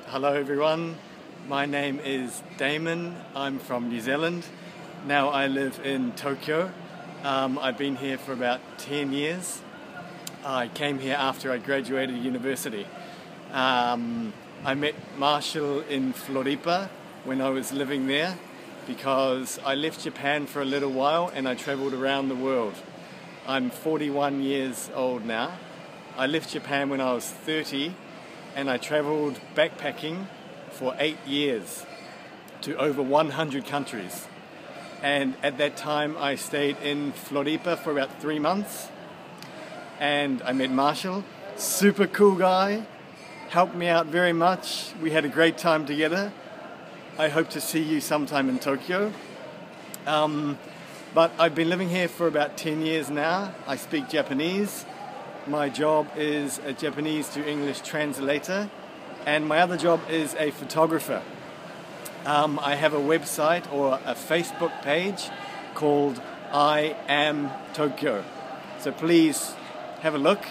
Hello everyone, my name is Damon. I'm from New Zealand. Now I live in Tokyo. I've been here for about 10 years. I came here after I graduated university. I met Marshall in Floripa when I was living there because I left Japan for a little while and I traveled around the world. I'm 41 years old now. I left Japan when I was 30 and I traveled backpacking for 8 years to over 100 countries. And at that time I stayed in Floripa for about 3 months and I met Marshall, super cool guy, helped me out very much. We had a great time together. I hope to see you sometime in Tokyo. But I've been living here for about 10 years now. I speak Japanese. My job is a Japanese to English translator, and my other job is a photographer. I have a website or a Facebook page called I Am Tokyo. So please have a look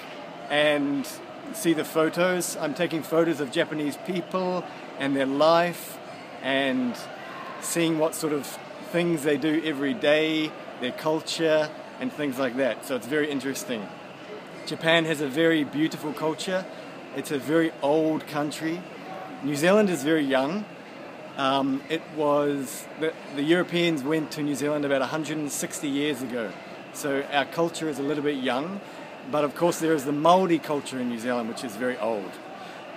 and see the photos. I'm taking photos of Japanese people and their life and seeing what sort of things they do every day, their culture and things like that. So it's very interesting. Japan has a very beautiful culture. It's a very old country. New Zealand is very young. The Europeans went to New Zealand about 160 years ago. So our culture is a little bit young. But of course there is the Maori culture in New Zealand, which is very old.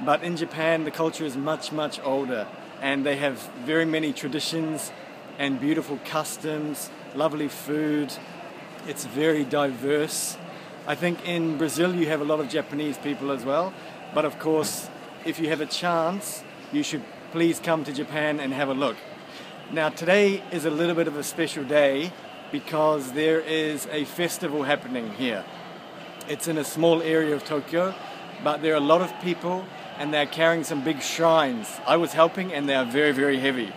But in Japan the culture is much, much older. And they have very many traditions and beautiful customs, lovely food. It's very diverse. I think in Brazil you have a lot of Japanese people as well, but of course if you have a chance you should please come to Japan and have a look. Now today is a little bit of a special day because there is a festival happening here. It's in a small area of Tokyo, but there are a lot of people and they're carrying some big shrines. I was helping and they are very, very heavy.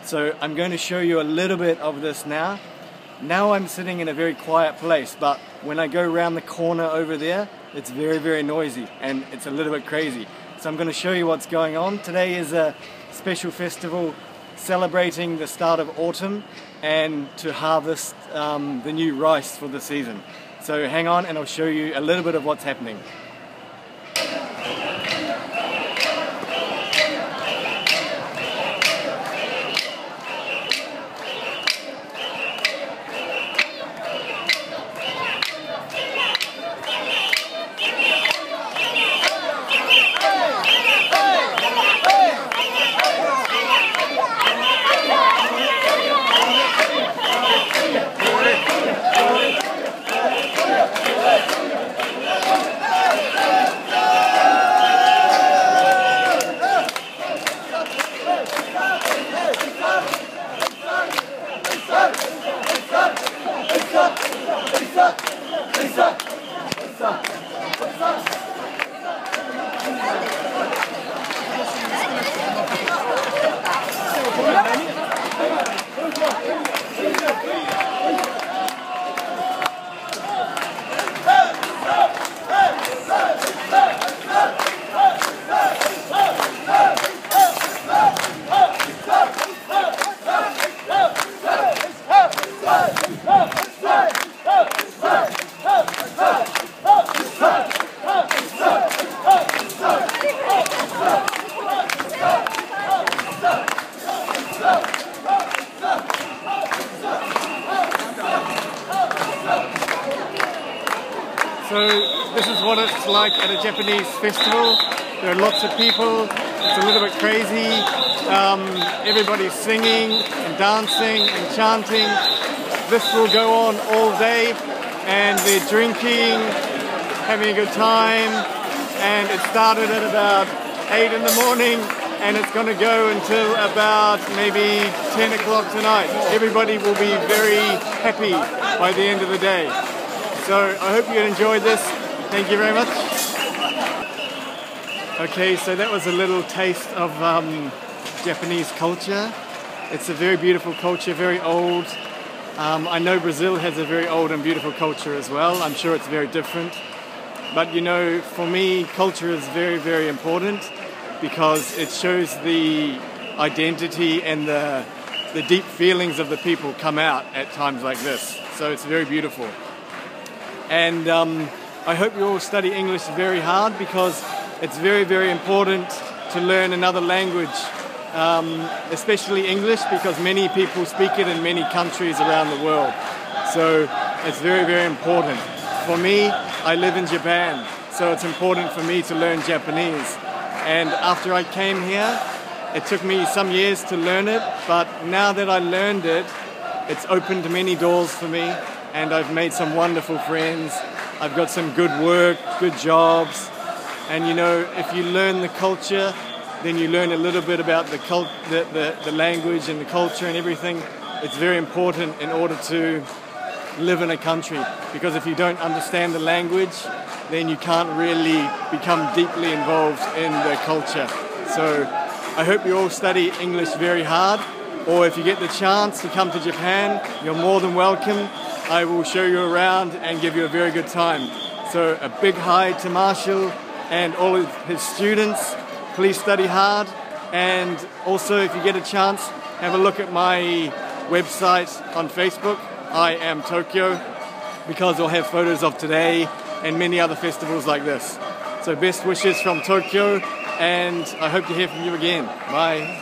So I'm going to show you a little bit of this now. Now I'm sitting in a very quiet place, but when I go around the corner over there, it's very, very noisy and it's a little bit crazy. So I'm going to show you what's going on. Today is a special festival celebrating the start of autumn and to harvest the new rice for the season. So hang on and I'll show you a little bit of what's happening. So this is what it's like at a Japanese festival. There are lots of people, it's a little bit crazy. Everybody's singing and dancing and chanting. This will go on all day and they're drinking, having a good time, and it started at about 8 in the morning and it's going to go until about maybe 10 o'clock tonight. Everybody will be very happy by the end of the day. So I hope you enjoyed this. Thank you very much. Okay, so that was a little taste of Japanese culture. It's a very beautiful culture, very old. I know Brazil has a very old and beautiful culture as well. I'm sure it's very different. But you know, for me, culture is very, very important. because it shows the identity and the deep feelings of the people come out at times like this. So it's very beautiful. And I hope you all study English very hard, because it's very, very important to learn another language, especially English, because many people speak it in many countries around the world. So it's very, very important. For me, I live in Japan, so it's important for me to learn Japanese. And after I came here, it took me some years to learn it, but now that I learned it, it's opened many doors for me, and I've made some wonderful friends. I've got some good work, good jobs, and you know, if you learn the culture, then you learn a little bit about the language and the culture and everything. It's very important in order to live in a country, because if you don't understand the language, then you can't really become deeply involved in the culture. So I hope you all study English very hard, or if you get the chance to come to Japan, you're more than welcome. I will show you around and give you a very good time. So a big hi to Marshall and all of his students. Please study hard, and also if you get a chance, have a look at my website on Facebook. I am Tokyo, because I'll have photos of today and many other festivals like this. So best wishes from Tokyo, and I hope to hear from you again. Bye.